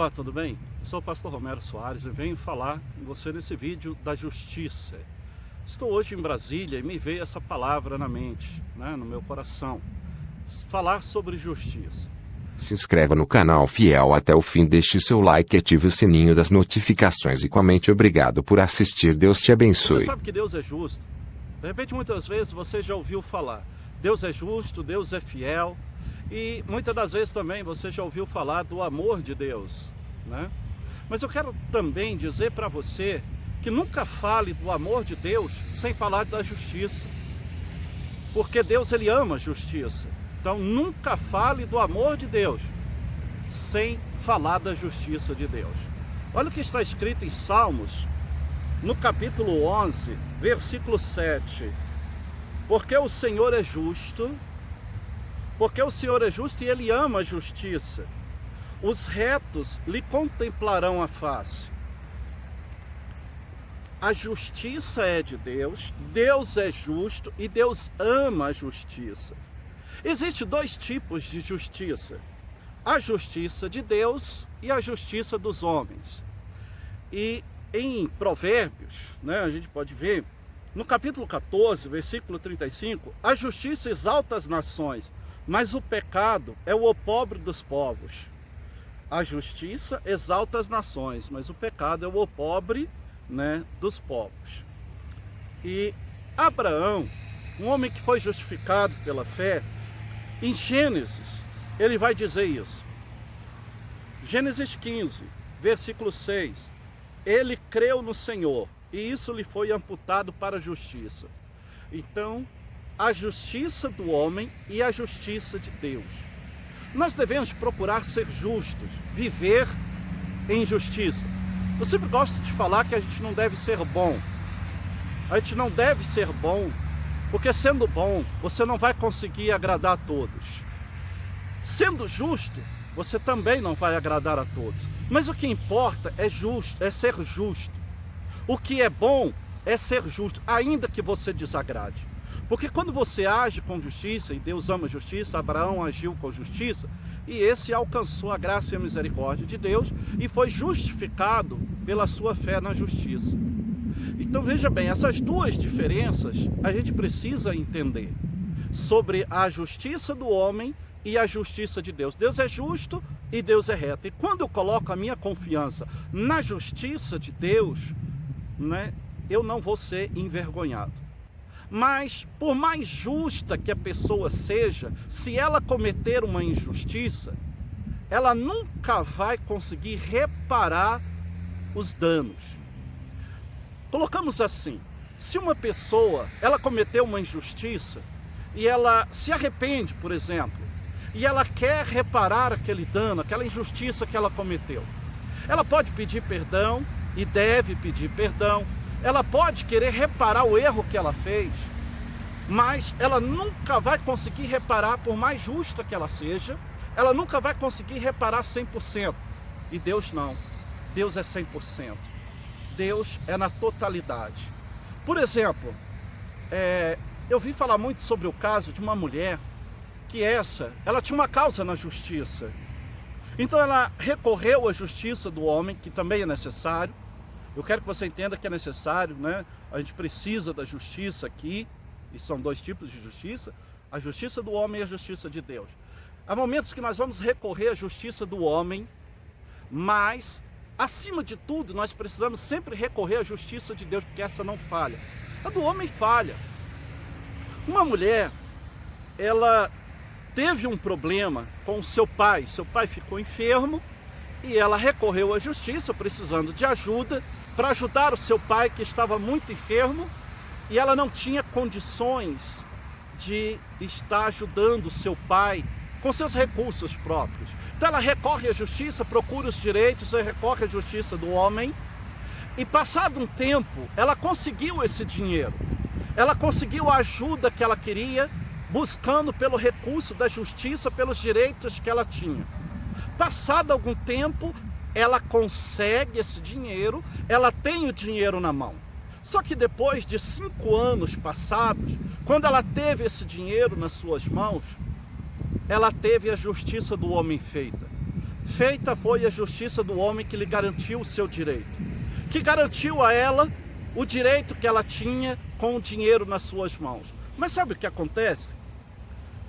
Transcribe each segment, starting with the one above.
Olá, tudo bem? Eu sou o pastor Romero Soares e venho falar com você nesse vídeo da justiça. Estou hoje em Brasília e me veio essa palavra na mente, no meu coração. Falar sobre justiça. Se inscreva no canal Fiel até o fim, deixe seu like e ative o sininho das notificações e comente. Obrigado por assistir, Deus te abençoe. Você sabe que Deus é justo? De repente, muitas vezes você já ouviu falar, Deus é justo, Deus é fiel. E muitas das vezes também você já ouviu falar do amor de Deus, né? Mas eu quero também dizer para você que nunca fale do amor de Deus sem falar da justiça. Porque Deus, Ele ama a justiça. Então nunca fale do amor de Deus sem falar da justiça de Deus. Olha o que está escrito em Salmos, no capítulo 11, versículo 7. Porque o Senhor é justo... Porque o Senhor é justo e Ele ama a justiça. Os retos lhe contemplarão a face. A justiça é de Deus, Deus é justo e Deus ama a justiça. Existem dois tipos de justiça. A justiça de Deus e a justiça dos homens. E em Provérbios, a gente pode ver, no capítulo 14, versículo 35, a justiça exalta as nações, mas o pecado é o opróbrio dos povos. A justiça exalta as nações, mas o pecado é o opróbrio, dos povos. E Abraão, um homem que foi justificado pela fé, em Gênesis, ele vai dizer isso. Gênesis 15, versículo 6. Ele creu no Senhor, e isso lhe foi amputado para a justiça. Então, a justiça do homem e a justiça de Deus. Nós devemos procurar ser justos, viver em justiça. Eu sempre gosto de falar que a gente não deve ser bom. A gente não deve ser bom, porque sendo bom, você não vai conseguir agradar a todos. Sendo justo, você também não vai agradar a todos. Mas o que importa é ser justo. O que é bom é ser justo, ainda que você desagrade. Porque quando você age com justiça, e Deus ama a justiça, Abraão agiu com justiça, e esse alcançou a graça e a misericórdia de Deus, e foi justificado pela sua fé na justiça. Então veja bem, essas duas diferenças a gente precisa entender, sobre a justiça do homem e a justiça de Deus. Deus é justo e Deus é reto. E quando eu coloco a minha confiança na justiça de Deus, eu não vou ser envergonhado. Mas, por mais justa que a pessoa seja, se ela cometer uma injustiça, ela nunca vai conseguir reparar os danos. Colocamos assim, se uma pessoa, ela cometeu uma injustiça, e ela se arrepende, por exemplo, e ela quer reparar aquele dano, aquela injustiça que ela cometeu, ela pode pedir perdão, e deve pedir perdão. Ela pode querer reparar o erro que ela fez, mas ela nunca vai conseguir reparar, por mais justa que ela seja, ela nunca vai conseguir reparar 100%. E Deus não. Deus é 100%. Deus é na totalidade. Por exemplo, eu vi falar muito sobre o caso de uma mulher que ela tinha uma causa na justiça. Então ela recorreu à justiça do homem, que também é necessário. Eu quero que você entenda que é necessário, A gente precisa da justiça aqui, e são dois tipos de justiça, a justiça do homem e a justiça de Deus. Há momentos que nós vamos recorrer à justiça do homem, mas, acima de tudo, nós precisamos sempre recorrer à justiça de Deus, porque essa não falha. A do homem falha. Uma mulher, ela teve um problema com o seu pai ficou enfermo, e ela recorreu à justiça, precisando de ajuda, para ajudar o seu pai, que estava muito enfermo, e ela não tinha condições de estar ajudando o seu pai com seus recursos próprios. Então ela recorre à justiça, procura os direitos, recorre à justiça do homem, e passado um tempo, ela conseguiu esse dinheiro. Ela conseguiu a ajuda que ela queria, buscando pelo recurso da justiça, pelos direitos que ela tinha. Passado algum tempo, ela consegue esse dinheiro, ela tem o dinheiro na mão. Só que depois de 5 anos passados, quando ela teve esse dinheiro nas suas mãos, ela teve a justiça do homem feita. feita foi a justiça do homem que lhe garantiu o seu direito, que garantiu a ela o direito que ela tinha com o dinheiro nas suas mãos. Mas sabe o que acontece?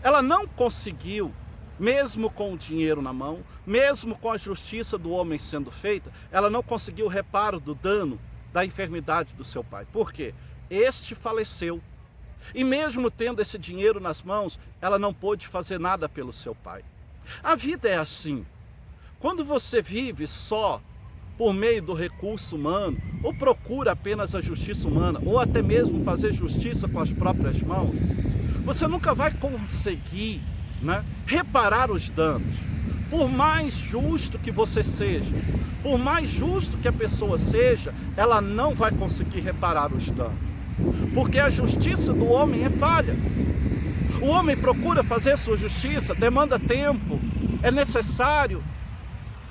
Ela não conseguiu, mesmo com o dinheiro na mão, mesmo com a justiça do homem sendo feita, ela não conseguiu o reparo do dano da enfermidade do seu pai. Por quê? Este faleceu. E mesmo tendo esse dinheiro nas mãos, ela não pôde fazer nada pelo seu pai. A vida é assim. Quando você vive só por meio do recurso humano, ou procura apenas a justiça humana, ou até mesmo fazer justiça com as próprias mãos, você nunca vai conseguir, reparar os danos. Por mais justo que você seja, por mais justo que a pessoa seja, ela não vai conseguir reparar os danos. Porque a justiça do homem é falha. O homem procura fazer sua justiça, demanda tempo, é necessário.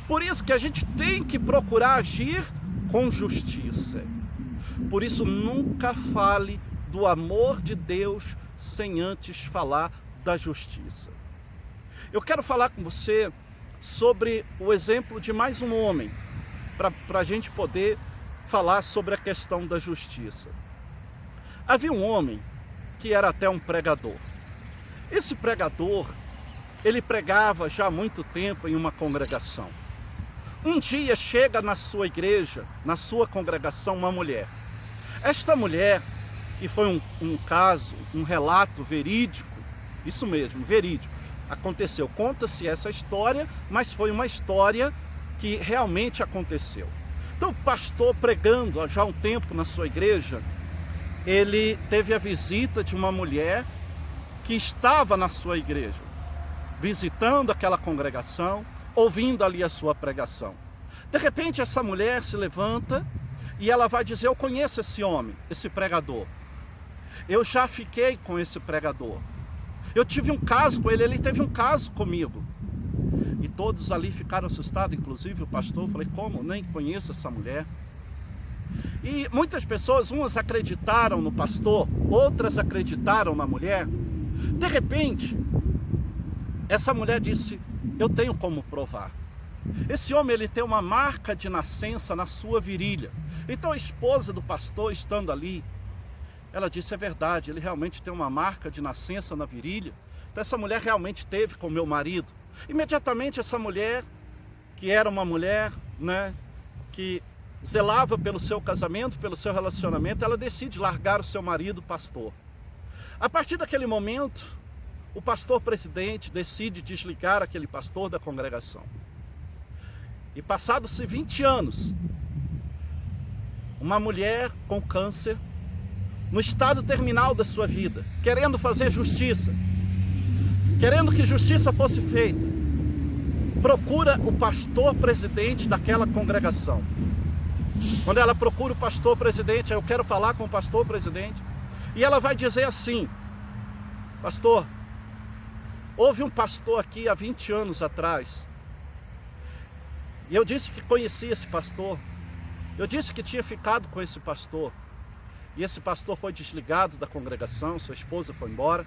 Por isso que a gente tem que procurar agir com justiça. Por isso, nunca fale do amor de Deus sem antes falar da justiça. Eu quero falar com você sobre o exemplo de mais um homem, para a gente poder falar sobre a questão da justiça. Havia um homem que era até um pregador. Esse pregador, ele pregava já há muito tempo em uma congregação. Um dia chega na sua igreja, na sua congregação, uma mulher. Esta mulher, que foi um caso, um relato verídico, isso mesmo, verídico, aconteceu. Conta-se essa história, mas foi uma história que realmente aconteceu. Então, o pastor pregando há já um tempo na sua igreja, ele teve a visita de uma mulher que estava na sua igreja, visitando aquela congregação, ouvindo ali a sua pregação. De repente, essa mulher se levanta e ela vai dizer: eu conheço esse homem, esse pregador. Eu já fiquei com esse pregador. Eu tive um caso com ele, ele teve um caso comigo. E todos ali ficaram assustados, inclusive o pastor. Eu falei: como? Nem conheço essa mulher. E muitas pessoas, umas acreditaram no pastor, outras acreditaram na mulher. De repente, essa mulher disse: eu tenho como provar. Esse homem, ele tem uma marca de nascença na sua virilha. Então a esposa do pastor, estando ali, ela disse: é verdade, ele realmente tem uma marca de nascença na virilha. Então essa mulher realmente teve com meu marido. Imediatamente essa mulher, que era uma mulher, que zelava pelo seu casamento, pelo seu relacionamento, ela decide largar o seu marido pastor. A partir daquele momento, o pastor presidente decide desligar aquele pastor da congregação. E passados-se 20 anos, uma mulher com câncer, no estado terminal da sua vida, querendo fazer justiça, querendo que justiça fosse feita, procura o pastor presidente daquela congregação. Quando ela procura o pastor presidente, eu quero falar com o pastor presidente, e ela vai dizer assim: pastor, houve um pastor aqui há 20 anos atrás, e eu disse que conhecia esse pastor, eu disse que tinha ficado com esse pastor, e esse pastor foi desligado da congregação, sua esposa foi embora.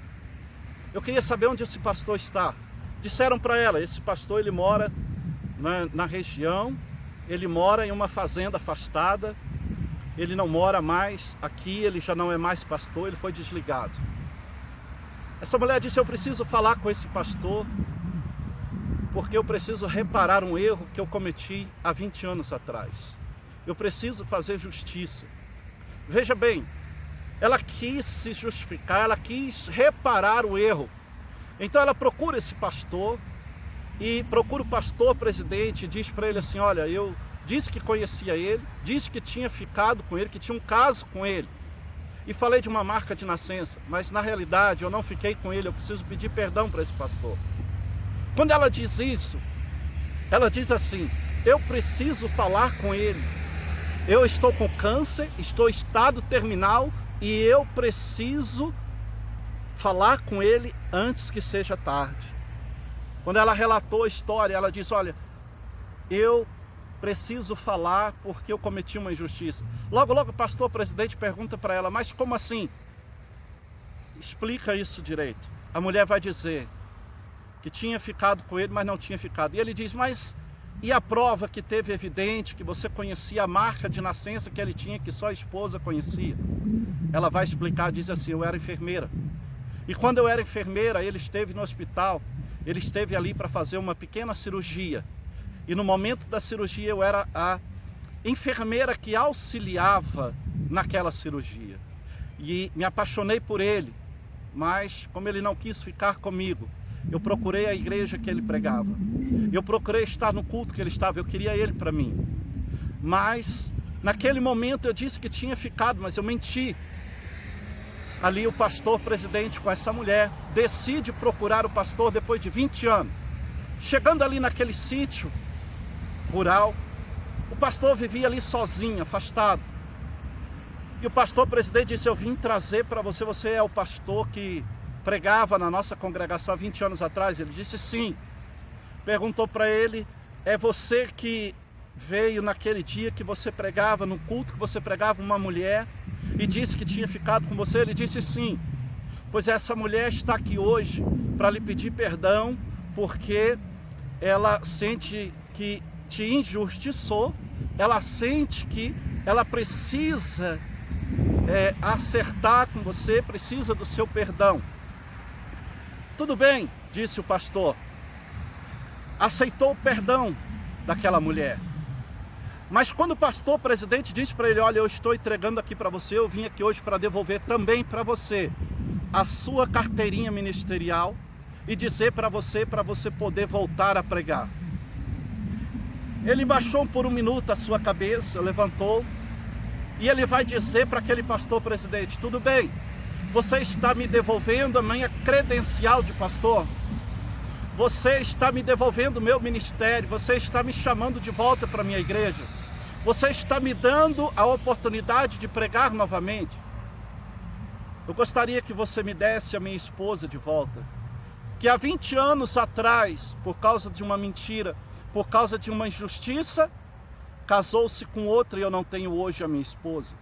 Eu queria saber onde esse pastor está. Disseram para ela: esse pastor, ele mora na região, ele mora em uma fazenda afastada, ele não mora mais aqui, ele já não é mais pastor, ele foi desligado. Essa mulher disse: eu preciso falar com esse pastor, porque eu preciso reparar um erro que eu cometi há 20 anos atrás. Eu preciso fazer justiça. Veja bem, ela quis se justificar, ela quis reparar o erro. Então ela procura esse pastor, e procura o pastor presidente e diz para ele assim: olha, eu disse que conhecia ele, disse que tinha ficado com ele, que tinha um caso com ele, e falei de uma marca de nascença, mas na realidade eu não fiquei com ele, eu preciso pedir perdão para esse pastor. Quando ela diz isso, ela diz assim: eu preciso falar com ele, eu estou com câncer, estou em estado terminal, e eu preciso falar com ele antes que seja tarde. Quando ela relatou a história, ela disse: olha, eu preciso falar porque eu cometi uma injustiça. Logo o pastor presidente pergunta para ela: mas como assim? Explica isso direito. A mulher vai dizer que tinha ficado com ele, mas não tinha ficado. E ele diz: mas E a prova que teve evidente que você conhecia a marca de nascença que ele tinha, que só a esposa conhecia. Ela vai explicar, diz assim: eu era enfermeira. E quando eu era enfermeira, ele esteve no hospital, ele esteve ali para fazer uma pequena cirurgia. E no momento da cirurgia eu era a enfermeira que auxiliava naquela cirurgia. E me apaixonei por ele, mas como ele não quis ficar comigo, eu procurei a igreja que ele pregava. Eu procurei estar no culto que ele estava, eu queria ele para mim. Mas naquele momento eu disse que tinha ficado, mas eu menti. Ali o pastor presidente com essa mulher decide procurar o pastor depois de 20 anos. Chegando ali naquele sítio rural, o pastor vivia ali sozinho, afastado. E o pastor presidente disse: eu vim trazer para você, você é o pastor que pregava na nossa congregação há 20 anos atrás? Ele disse sim. Perguntou para ele: é você que veio naquele dia que você pregava, no culto que você pregava, uma mulher e disse que tinha ficado com você? Ele disse sim. Pois essa mulher está aqui hoje para lhe pedir perdão, porque ela sente que te injustiçou, ela sente que ela precisa acertar com você, precisa do seu perdão. Tudo bem, disse o pastor. Aceitou o perdão daquela mulher. Mas quando o pastor presidente disse para ele: olha, eu estou entregando aqui para você, eu vim aqui hoje para devolver também para você a sua carteirinha ministerial e dizer para você poder voltar a pregar. Ele baixou por um minuto a sua cabeça, levantou, e ele vai dizer para aquele pastor presidente: tudo bem, você está me devolvendo a minha credencial de pastor, você está me devolvendo o meu ministério, você está me chamando de volta para a minha igreja, você está me dando a oportunidade de pregar novamente. Eu gostaria que você me desse a minha esposa de volta, que há 20 anos atrás, por causa de uma mentira, por causa de uma injustiça, casou-se com outra e eu não tenho hoje a minha esposa.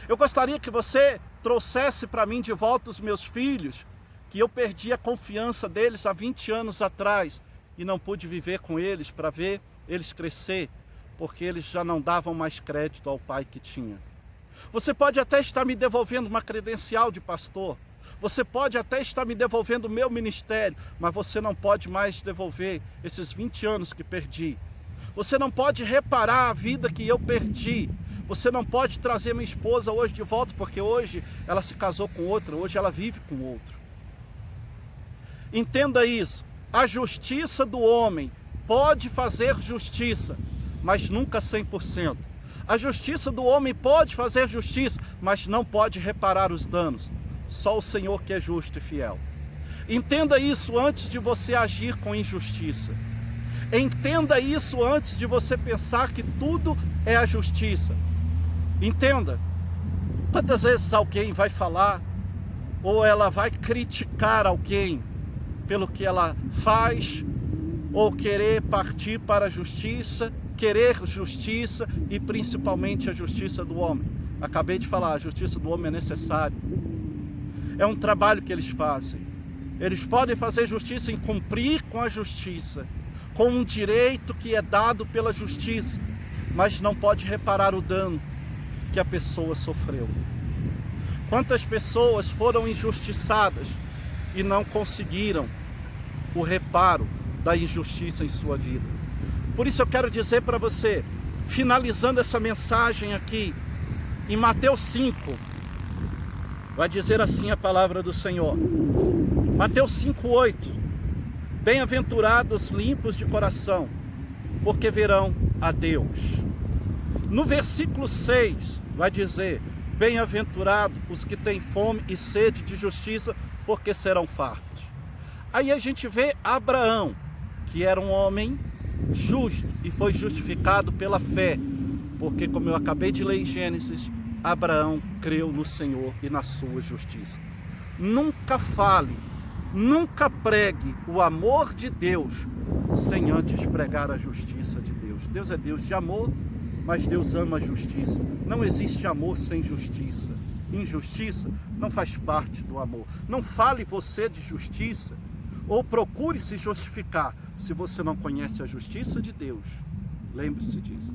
Eu gostaria que você trouxesse para mim de volta os meus filhos, que eu perdi a confiança deles há 20 anos atrás e não pude viver com eles para ver eles crescer, porque eles já não davam mais crédito ao pai que tinha. Você pode até estar me devolvendo uma credencial de pastor, você pode até estar me devolvendo o meu ministério, mas você não pode mais devolver esses 20 anos que perdi. Você não pode reparar a vida que eu perdi. Você não pode trazer minha esposa hoje de volta, porque hoje ela se casou com outra, hoje ela vive com outro. Entenda isso. A justiça do homem pode fazer justiça, mas nunca 100%. A justiça do homem pode fazer justiça, mas não pode reparar os danos. Só o Senhor que é justo e fiel. Entenda isso antes de você agir com injustiça. Entenda isso antes de você pensar que tudo é a justiça. Entenda. Quantas vezes alguém vai falar ou ela vai criticar alguém pelo que ela faz, ou querer partir para a justiça, querer justiça e principalmente a justiça do homem. Acabei de falar, a justiça do homem é necessária. É um trabalho que eles fazem. Eles podem fazer justiça em cumprir com a justiça, com um direito que é dado pela justiça, mas não pode reparar o dano que a pessoa sofreu. Quantas pessoas foram injustiçadas e não conseguiram o reparo da injustiça em sua vida? Por isso eu quero dizer para você, finalizando essa mensagem aqui, em Mateus 5, vai dizer assim a palavra do Senhor. Mateus 5:8. Bem-aventurados limpos de coração, porque verão a Deus. No versículo 6 vai dizer: bem-aventurados os que têm fome e sede de justiça, porque serão fartos. Aí a gente vê Abraão, que era um homem justo e foi justificado pela fé, porque, como eu acabei de ler em Gênesis, Abraão creu no Senhor e na sua justiça. Nunca fale, nunca pregue o amor de Deus sem antes pregar a justiça de Deus. Deus é Deus de amor, mas Deus ama a justiça. Não existe amor sem justiça. Injustiça não faz parte do amor. Não fale você de justiça ou procure se justificar se você não conhece a justiça de Deus. Lembre-se disso.